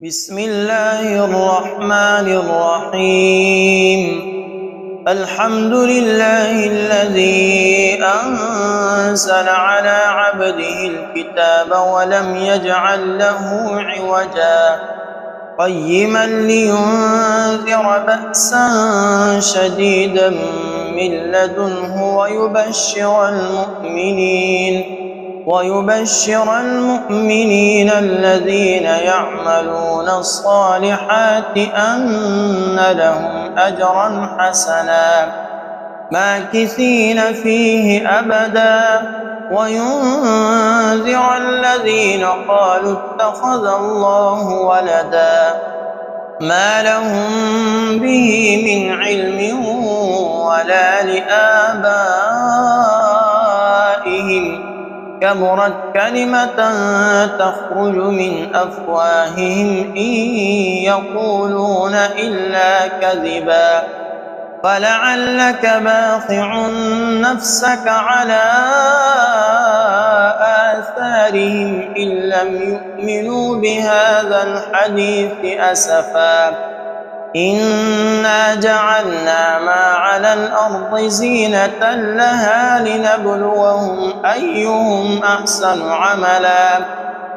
بسم الله الرحمن الرحيم. الحمد لله الذي أنزل على عبده الكتاب ولم يجعل له عوجا قيما لينذر بأسا شديدا من لدنه ويبشر المؤمنين الذين يعملون الصالحات أن لهم أجرا حسنا ماكثين فيه أبدا وينذر الذين قالوا اتخذ الله ولدا ما لهم به من علم ولا لآبائهم كبرت كلمة تخرج من أفواههم إن يقولون إلا كذبا فلعلك باخع نفسك على آثارهم إن لم يؤمنوا بهذا الحديث أسفا إنا جعلنا ما على الأرض زينة لها لنبلوهم أيهم أحسن عملا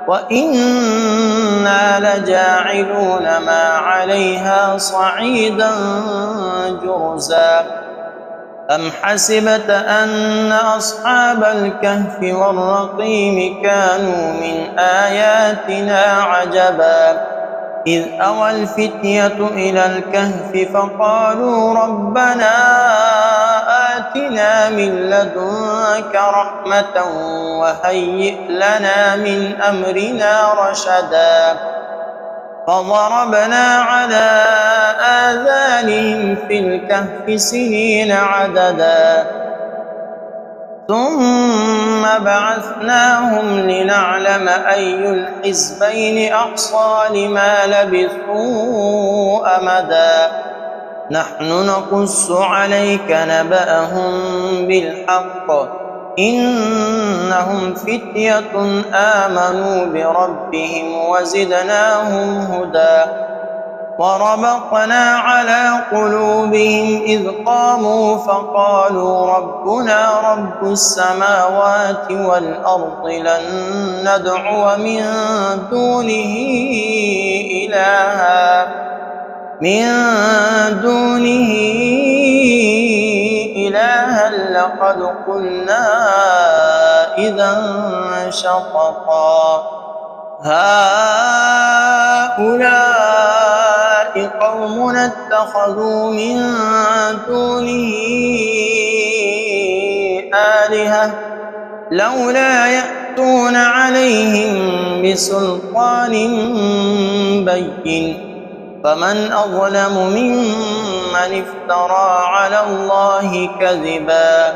وإنا لجاعلون ما عليها صعيدا جرزا أم حسبت أن أصحاب الكهف والرقيم كانوا من آياتنا عجبا إذ أوى الفتية إلى الكهف فقالوا ربنا آتنا من لدنك رحمة وهيئ لنا من أمرنا رشدا فضربنا على آذانهم في الكهف سنين عددا ثم بعثناهم لنعلم أي الحزبين أحصى لما لبثوا أمدا نحن نقص عليك نبأهم بالحق إنهم فتية آمنوا بربهم وزدناهم هدى وربطنا على قلوبهم إذ قاموا فقالوا ربنا رب السماوات والأرض لن ندعو من دونه إلها لقد قلنا إذا شططا هؤلاء قومنا اتخذوا من دونه آلهة لولا يأتون عليهم بسلطان بين فمن أظلم ممن افترى على الله كذبا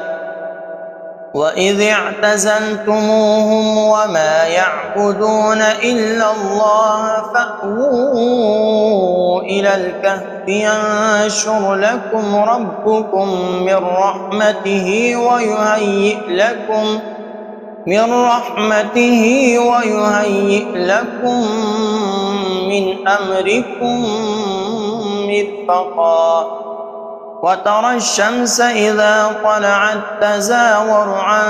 وإذ اعتزلتموهم وما يعبدون إلا الله فأووا إلى الكهف ينشر لكم ربكم من رحمته ويهيئ لكم من أمركم مرفقا وترى الشمس إذا طلعت تزاور عن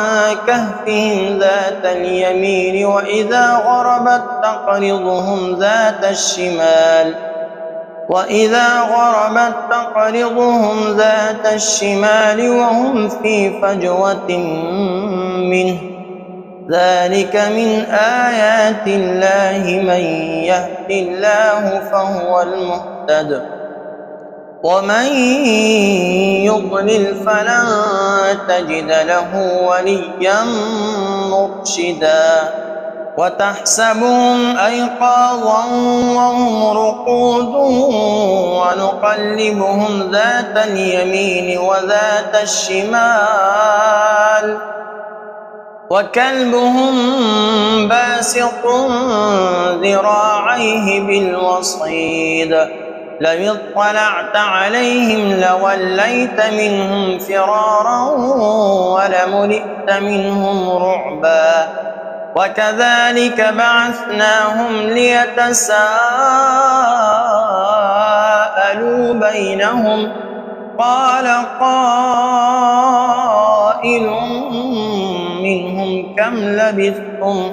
كهفهم ذات اليمين وإذا غربت تقرضهم ذات الشمال وهم في فجوة منه ذلك من آيات الله من يهد الله فهو المهتد ومن يضلل فلن تجد له وليا مرشدا وتحسبهم أيقاظا وهم رقود ونقلبهم ذات اليمين وذات الشمال وكلبهم باسط ذراعيه بالوصيد لو اطلعت عليهم لوليت منهم فرارا ولملئت منهم رعبا وكذلك بعثناهم ليتساءلوا بينهم قال قائل منهم كم لبثتم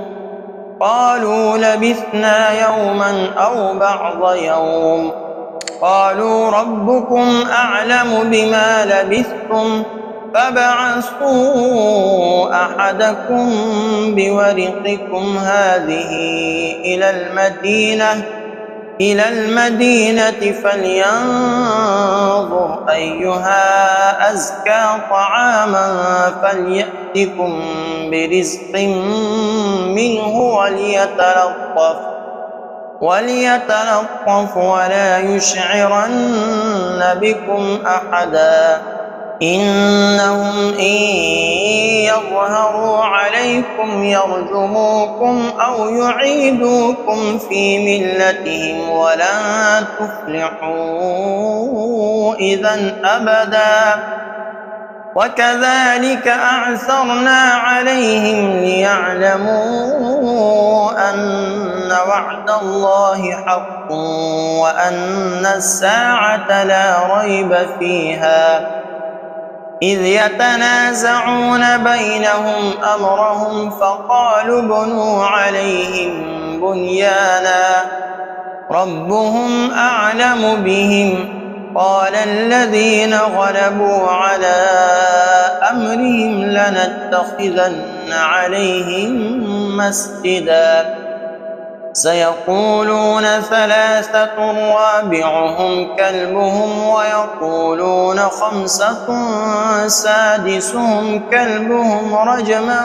قالوا لبثنا يوما أو بعض يوم قالوا ربكم أعلم بما لبثتم فابعثوا أحدكم بورقكم هذه إلى المدينة فلينظر أيها أزكى طعاما فليأتكم برزق منه وليتلطف ولا يشعرن بكم أحدا إنهم إن يظهروا عليكم يرجموكم أو يعيدوكم في ملتهم ولن تفلحوا إذا أبدا وكذلك أعثرنا عليهم ليعلموا أن وعد الله حق وأن الساعة لا ريب فيها إذ يتنازعون بينهم أمرهم فقالوا ابنوا عليهم بنيانا ربهم أعلم بهم قال الذين غلبوا على أمرهم لنتخذن عليهم مسجدا سيقولون ثلاثة رابعهم كلبهم ويقولون خمسة سادسهم كلبهم رجما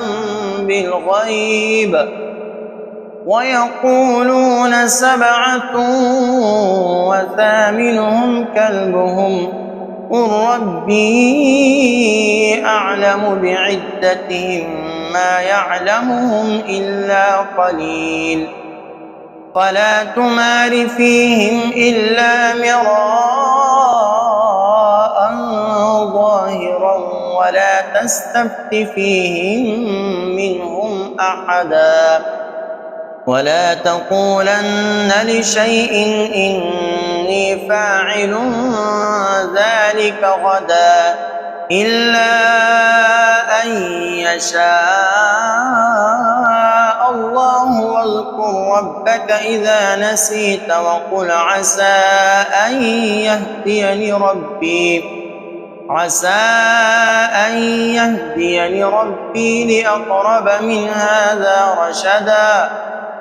بالغيب ويقولون سبعة وثامنهم كلبهم قل ربي أعلم بعدتهم ما يعلمهم إلا قليل فلا تمار فيهم إلا مراء ظاهرا ولا تستفت فيهم منهم أحدا ولا تقولن لشيء إني فاعل ذلك غدا إلا أن يشاء الله واذكر ربك إذا نسيت وقل عسى أن يهديني ربي لأقرب من هذا رشدا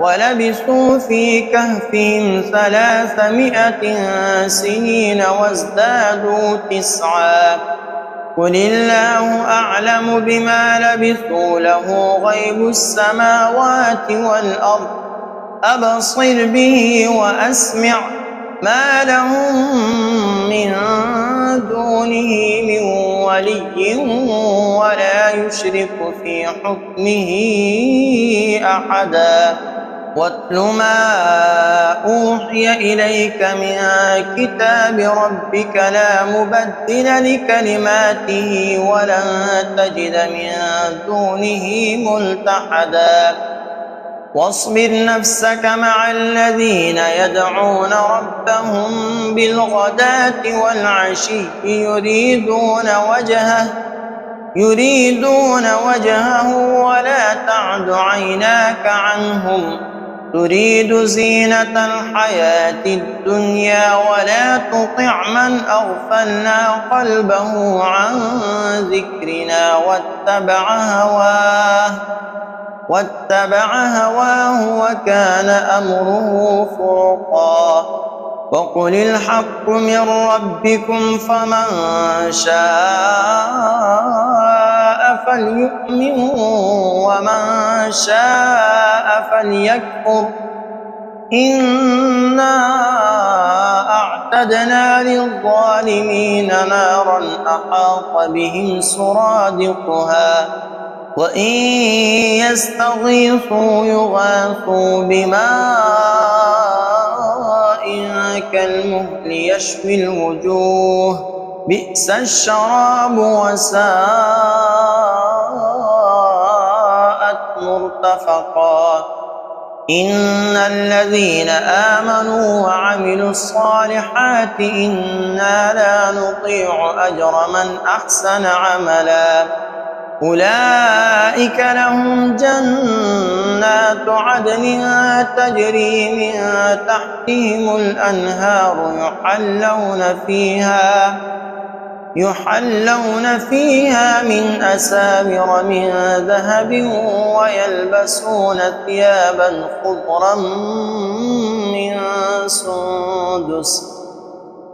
ولبثوا في كهفهم 300 سنين وازدادوا 9 قل الله أعلم بما لبثوا له غيب السماوات والأرض أبصر به وأسمع ما لهم من دونه من ولي ولا يشرك في حكمه أحدا واتل ما أوحي إليك من كتاب ربك لا مبدل لكلماته ولن تجد من دونه ملتحدا واصبر نفسك مع الذين يدعون ربهم بالغداة والعشي يريدون وجهه ولا تعد عيناك عنهم تريد زينة الحياة الدنيا ولا تطع من أغفلنا قلبه عن ذكرنا واتبع هواه وكان أمره فرطا وقل الحق من ربكم فمن شاء فليؤمن ومن شاء فليكفر إنا أعتدنا للظالمين نارا أحاط بهم سرادقها وإن يستغيثوا يغاثوا بماء كالمهل يشوي الوجوه بئس الشراب وساءت مرتفقا مرتفقا إن الذين آمنوا وعملوا الصالحات إنا لا نضيع أجر من أحسن عملا أولئك لهم جنات عدن تجري من تحتهم الأنهار يحلون فيها من أساور من ذهب ويلبسون ثيابا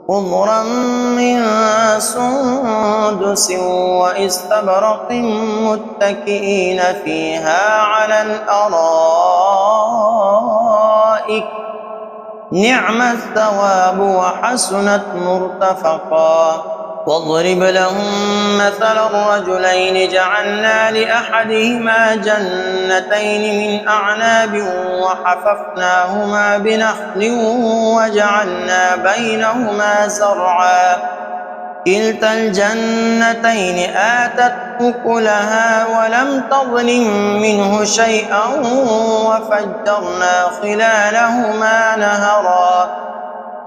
خضرا من سندس واستبرق متكئين فيها على الأرائك نعم الثواب وحسنت مرتفقا واضرب لهم مثل الرجلين جعلنا لأحدهما جنتين من أعناب وحففناهما بنخل وجعلنا بينهما زرعا كلتا الجنتين آتت أكلها ولم تظلم منه شيئا وفجرنا خلالهما نهرا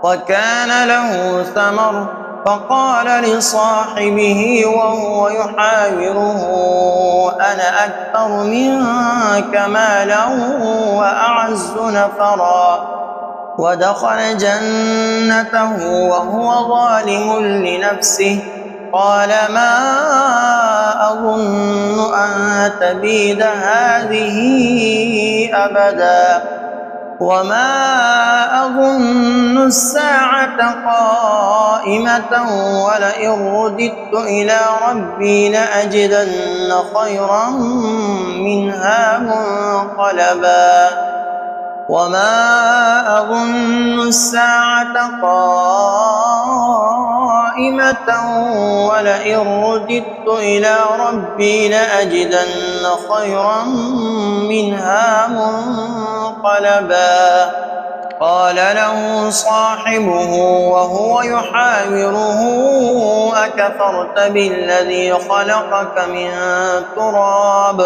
وكان له ثمر فقال لصاحبه وهو يحاوره أنا أكثر منك مالا وأعز نفرا ودخل جنته وهو ظالم لنفسه قال ما أظن أن تبيد هذه أبدا وما أظن الساعة قائمة ولئن رددت إلى ربي لأجدن خيرا منها منقلبا وما أظن الساعة قائمة ولئن رددت إلى ربي لأجدن خيرا منها منقلبا قال له صاحبه وهو يحاوره أكفرت بالذي خلقك من تراب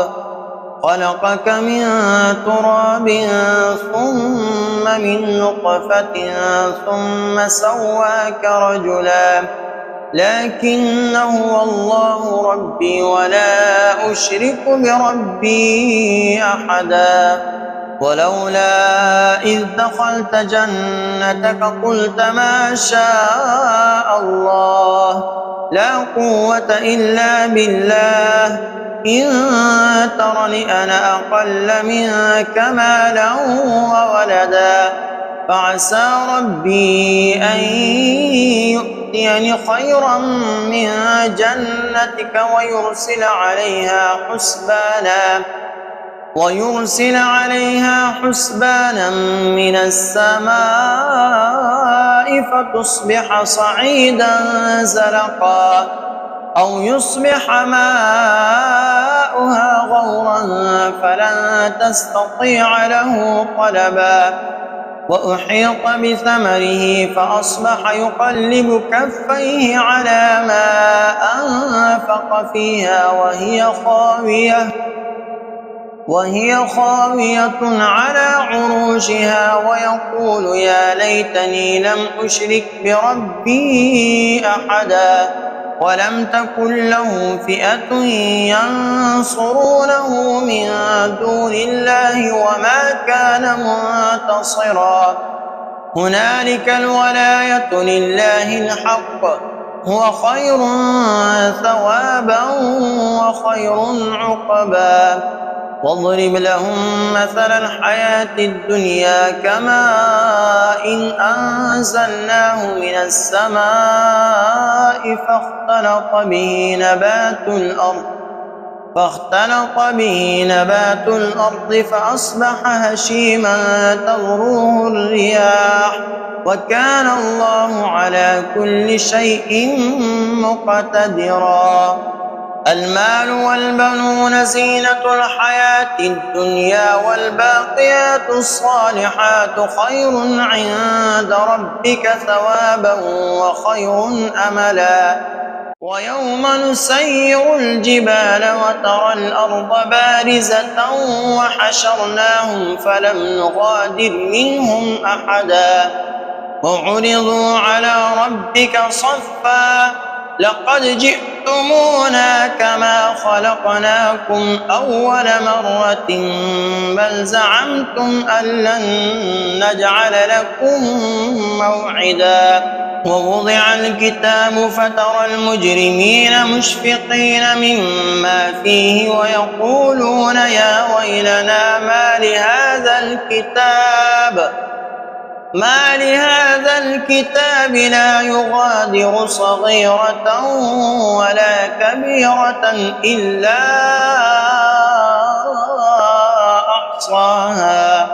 ثم من نطفة ثم سواك رجلا لكن هو الله ربي ولا أشرك بربي أحدا ولولا إذ دخلت جنتك قلت ما شاء الله لا قوة إلا بالله إن ترني أنا أقل منك مالا وولدا فعسى ربي أن يؤتيني خيرا من جنتك ويرسل عليها حسبانا من السماء فتصبح صعيدا زلقا أو يصبح ماؤها غورا فلن تستطيع له طلبا وأحيط بثمره فأصبح يقلب كفيه على ما أنفق فيها وهي خاوية على عروشها ويقول يا ليتني لم أشرك بربي أحدا ولم تكن له فئة ينصرونه من دون الله وما كان منتصرا هنالك الولاية لله الحق هو خير ثوابا وخير عقبا واضرب لهم مثل الحياة الدنيا كماء إن أنزلناه من السماء فاختلط به نبات الأرض فأصبح هشيما تذروه الرياح وكان الله على كل شيء مقتدرا المال والبنون زينة الحياة الدنيا والباقيات الصالحات خير عند ربك ثوابا وخير أملا ويوم نسير الجبال وترى الأرض بارزة وحشرناهم فلم نغادر منهم أحدا وعرضوا على ربك صفا لقد جئتمونا كما خلقناكم أول مرة بل زعمتم أن لن نجعل لكم موعدا ووضع الكتاب فترى المجرمين مشفقين مما فيه ويقولون يا ويلنا ما لهذا الكتاب لا يغادر صغيرة ولا كبيرة إلا أحصاها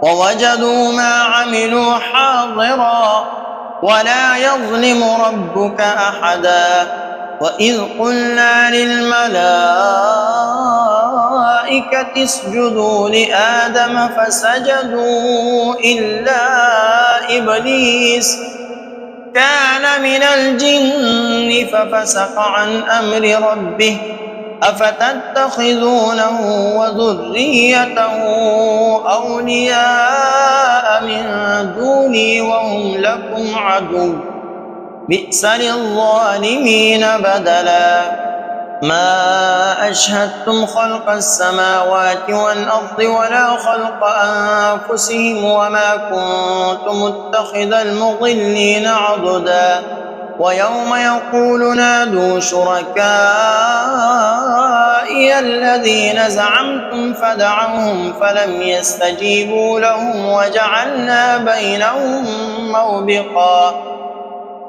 ووجدوا ما عملوا حاضرا ولا يظلم ربك أحدا وإذ قلنا للملائكة اسجدوا لآدم فسجدوا إلا إبليس كان من الجن ففسق عن أمر ربه أفتتخذونه وذريته أولياء من دوني وهم لكم عدو بئس للظالمين بدلا ما أشهدتم خلق السماوات والأرض ولا خلق أنفسهم وما كنت متخذ المضلين عضدا ويوم يقول نادوا شركائي الذين زعمتم فدعوهم فلم يستجيبوا لهم وجعلنا بينهم موبقا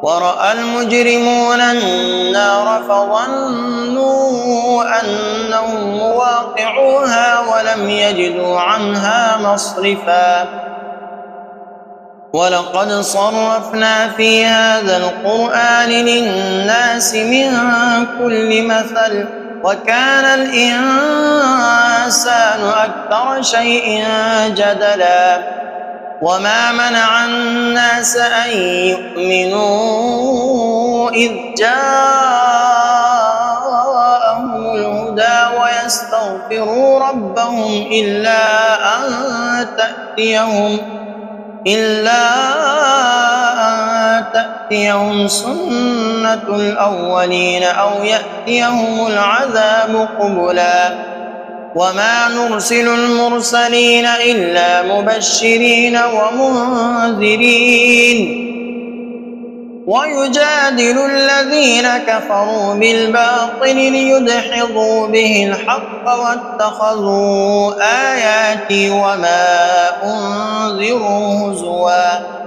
ورأى المجرمون النار فظنوا أنهم مواقعوها ولم يجدوا عنها مصرفا ولقد صرفنا في هذا القرآن للناس من كل مثل وكان الإنسان أكثر شيء جدلا وما منع الناس أن يؤمنوا إذ جاءهم الهدى ويستغفروا ربهم إلا أن تأتيهم سنة الأولين أو يأتيهم العذاب قبلا وما نرسل المرسلين إلا مبشرين ومنذرين ويجادل الذين كفروا بالباطل ليدحضوا به الحق واتخذوا آياتي وما أنذروا هزوا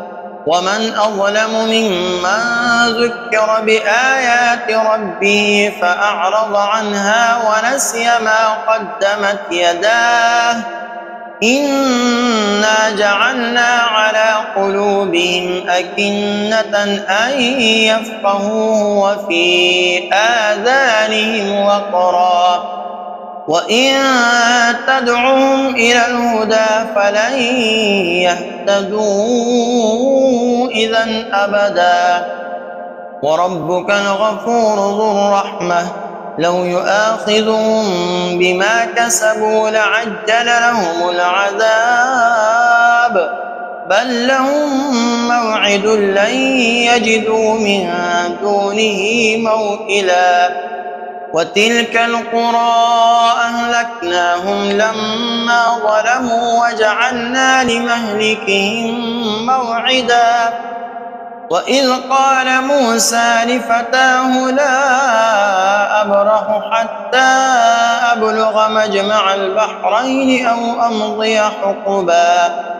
ومن أظلم ممن ذكر بآيات ربه فأعرض عنها ونسي ما قدمت يداه إنا جعلنا على قلوبهم أكنة أن يفقهوه وفي آذانهم وقرا وإن تدعهم إلى الهدى فلن يهتدوا إذا أبدا وربك الغفور ذو الرحمة لو يؤاخذهم بما كسبوا لعجل لهم العذاب بل لهم موعد لن يجدوا من دونه موئلا وتلك القرى أهلكناهم لما ظلموا وجعلنا لمهلكهم موعدا وإذ قال موسى لفتاه لا أبرح حتى أبلغ مجمع البحرين أو أمضي حقبا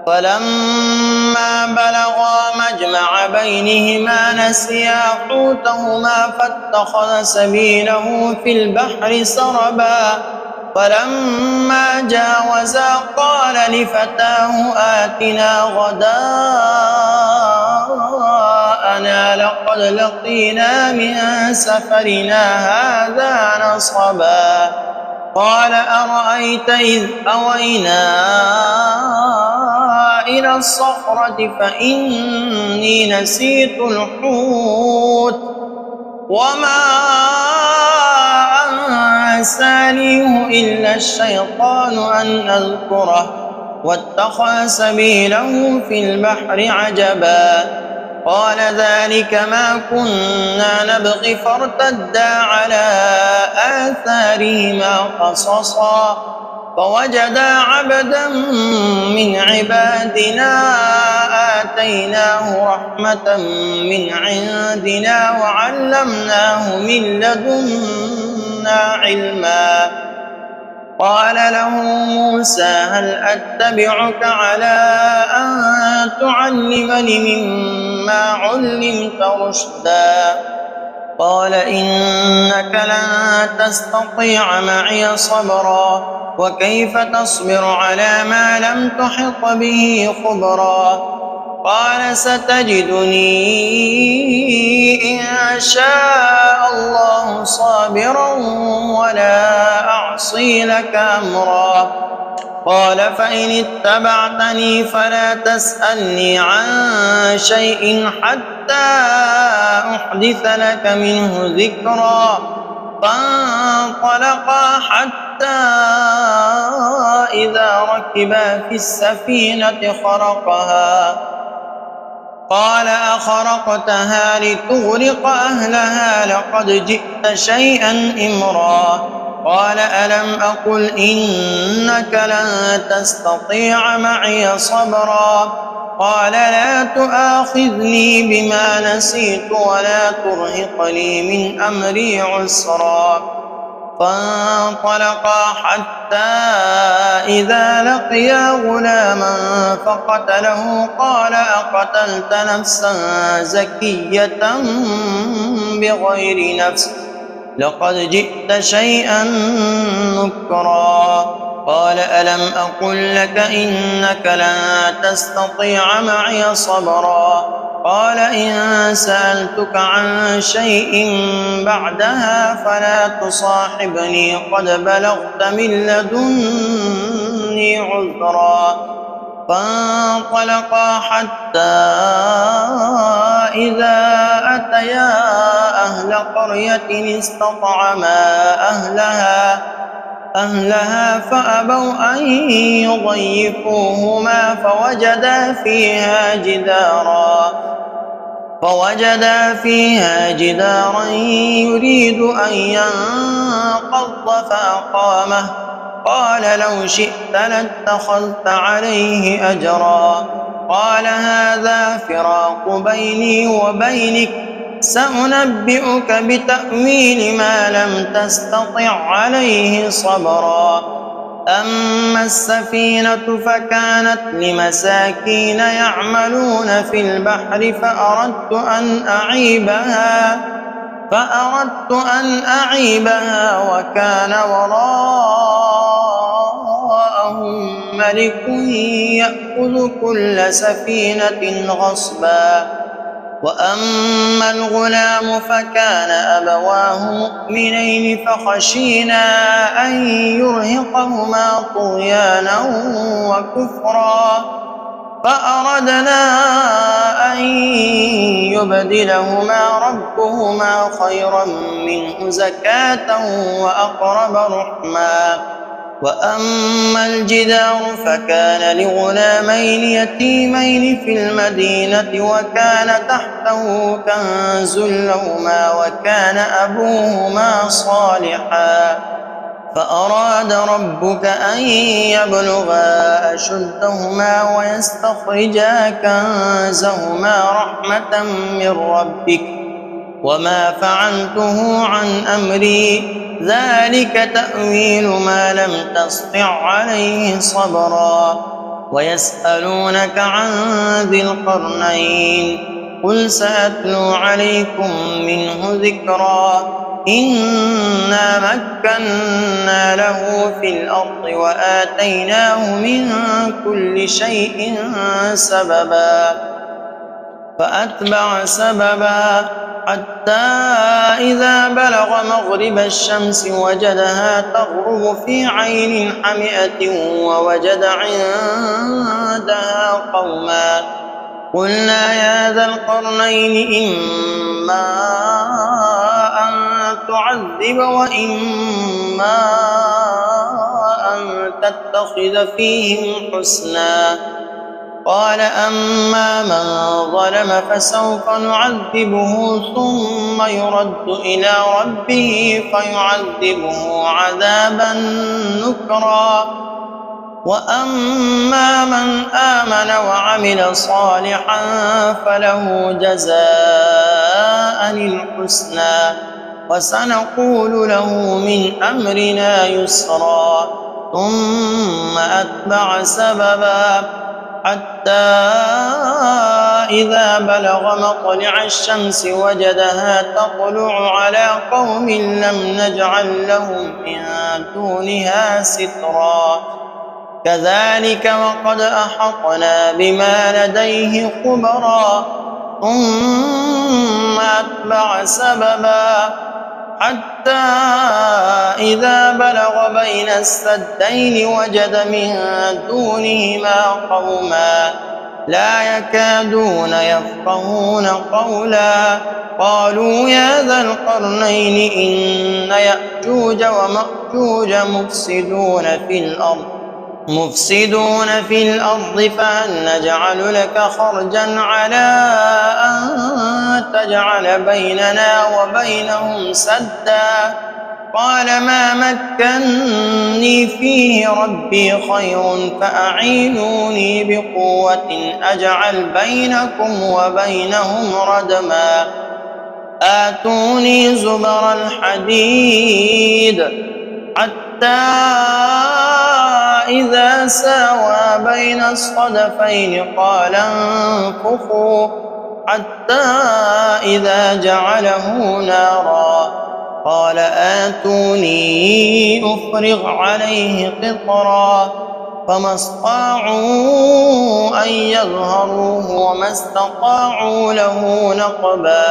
فلما بلغا مجمع بينهما نسيا حوتهما فاتخذ سبيله في البحر سربا فلما جاوزا قال لفتاه آتنا غداءنا لقد لقينا من سفرنا هذا نصبا قال أرأيت إذ أوينا إلى الصخرة فإني نسيت الحوت وما أنسانيه إلا الشيطان أن أذكره واتخذ سبيله في البحر عجبا. قال ذلك ما كنا نبغي فارتدا على آثارهما قصصا فوجدا عبدا من عبادنا آتيناه رحمة من عندنا وعلمناه من لدنا علما. قال له موسى هل أتبعك على أن تعلمني مما علمت رشدا؟ قال إنك لن تستطيع معي صبرا وكيف تصبر على ما لم تحط به خبرا. قال ستجدني إن شاء الله صابرا ولا أعصي لك أمرا. قال فإن اتبعتني فلا تسألني عن شيء حتى أحدث لك منه ذكرا. فانطلقا حتى إذا ركبا في السفينة خرقها قال أخرقتها لتغرق أهلها لقد جئت شيئا إمرا. قال ألم أقل إنك لن تستطيع معي صبرا. قال لا تؤاخذني بما نسيت ولا ترهقني من أمري عسرا. فانطلقا حتى إذا لقيا غلاما فقتله قال أقتلت نفسا زكية بغير نفس لقد جئت شيئا نكرا. قال ألم أقل لك إنك لن تستطيع معي صبرا. قال إن سألتك عن شيء بعدها فلا تصاحبني قد بلغت من لدني عذرا. فانطلقا حتى إذا أتيا أهل قرية استطعما أهلها فأبوا أن يضيفوهما فوجدا فيها جدارا يريد أن ينقض فأقامه. قال لو شئت لاتخذت عليه أجرا. قال هذا فراق بيني وبينك سأنبئك بتأويل ما لم تستطع عليه صبرا. أما السفينة فكانت لمساكين يعملون في البحر فأردت أن أعيبها وكان وراءهم ملك يأخذ كل سفينة غصبا. وأما الغلام فكان أبواه مؤمنين فخشينا أن يرهقهما طغيانا وكفرا فأردنا أن يبدلهما ربهما خيرا منه زكاة وأقرب رحما. وأما الجدار فكان لغلامين يتيمين في المدينة وكان تحته كنز لهما وكان أبوهما صالحا فأراد ربك أن يبلغا أشدهما ويستخرجا كنزهما رحمة من ربك وما فعلته عن أمري ذلك تأويل ما لم تسطع عليه صبرا. ويسألونك عن ذي القرنين قل سأتلو عليكم منه ذكرا. إنا مكنا له في الأرض وآتيناه من كل شيء سببا فأتبع سببا حتى إذا بلغ مغرب الشمس وجدها تغرب في عين حمئة ووجد عندها قوما قلنا يا ذا القرنين إما تعذب وإما أن تتخذ فيهم حسنا. قال أما من ظلم فسوف نعذبه ثم يرد إلى ربه فيعذبه عذابا نكرا. وأما من آمن وعمل صالحا فله جزاء الحسنى وسنقول له من أمرنا يسرا. ثم أتبع سببا حتى إذا بلغ مطلع الشمس وجدها تطلع على قوم لم نجعل لهم من دونها سترا. كذلك وقد أحطنا بما لديه خبرا. ثم أتبع سببا حتى إذا بلغ بين السدين وجد من دونهما قوما لا يكادون يفقهون قولا. قالوا يا ذا القرنين إن يأجوج ومأجوج مفسدون في الأرض فهل نجعل لك خرجا على أن تجعل بيننا وبينهم سدا. قال ما مكني فيه ربي خير فأعينوني بقوة أجعل بينكم وبينهم ردما. آتوني زبر الحديد حتى إذا ساوى بين الصدفين قال انفخوا حتى إذا جعله نارا قال آتوني أفرغ عليه قطرا. فما استطاعوا أن يظهروه وما استطاعوا له نقبا.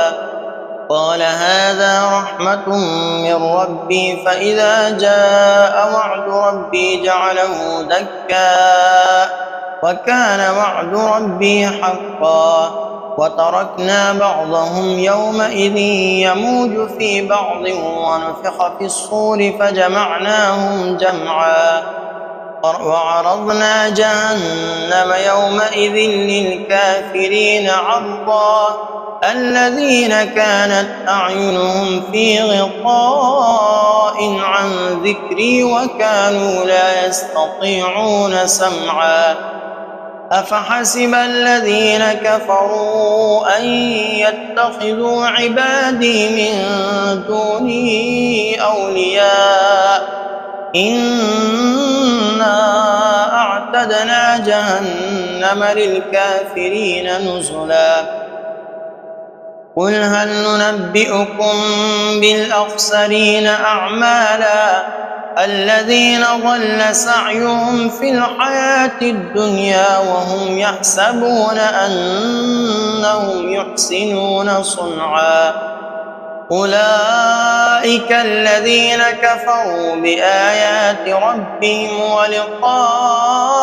قال هذا رحمة من ربي فإذا جاء وعد ربي جعله دكا وكان وعد ربي حقا. وتركنا بعضهم يومئذ يموج في بعض ونفخ في الصور فجمعناهم جمعا. وعرضنا جهنم يومئذ للكافرين عرضا. الذين كانت أعينهم في غطاء عن ذكري وكانوا لا يستطيعون سمعا. أفحسب الذين كفروا أن يتخذوا عبادي من دوني أولياء إنا أعتدنا جهنم للكافرين نزلا. قل هل ننبئكم بالأخسرين أعمالا الذين ضل سعيهم في الحياة الدنيا وهم يحسبون أنهم يحسنون صنعا. أولئك الذين كفروا بآيات ربهم ولقائه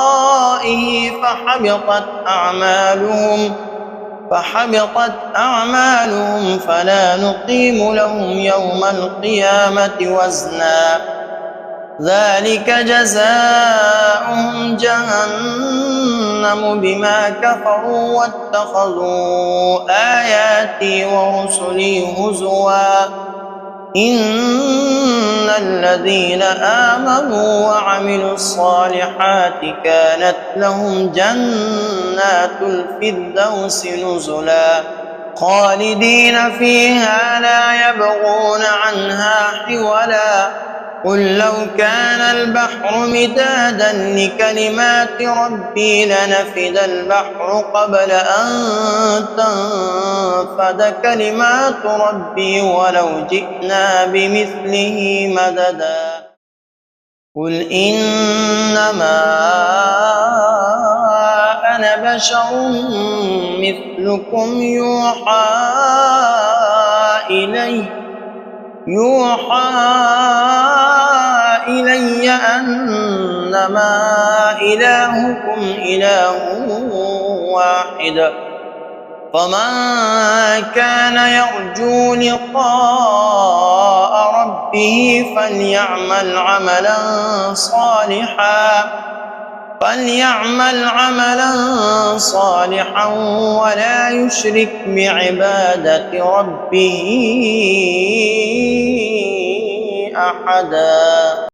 فحبطت أعمالهم فلا نقيم لهم يوم القيامة وزنا. ذلك جزاؤهم جهنم بما كفروا واتخذوا آياتي ورسلي هزوا. إن الذين آمنوا وعملوا الصالحات كانت لهم جنات الفردوس نزلا خالدين فيها لا يبغون عنها حولا. قل لو كان البحر مدادا لكلمات ربي لنفد البحر قبل أن تنفد كلمات ربي ولو جئنا بمثله مددا. قل إنما أنا بشر مثلكم يوحى إلي أنما إلهكم إله واحد. فمن كان يرجو لقاء ربه فليعمل عملا صالحا ولا يشرك بعبادة ربه أحدا.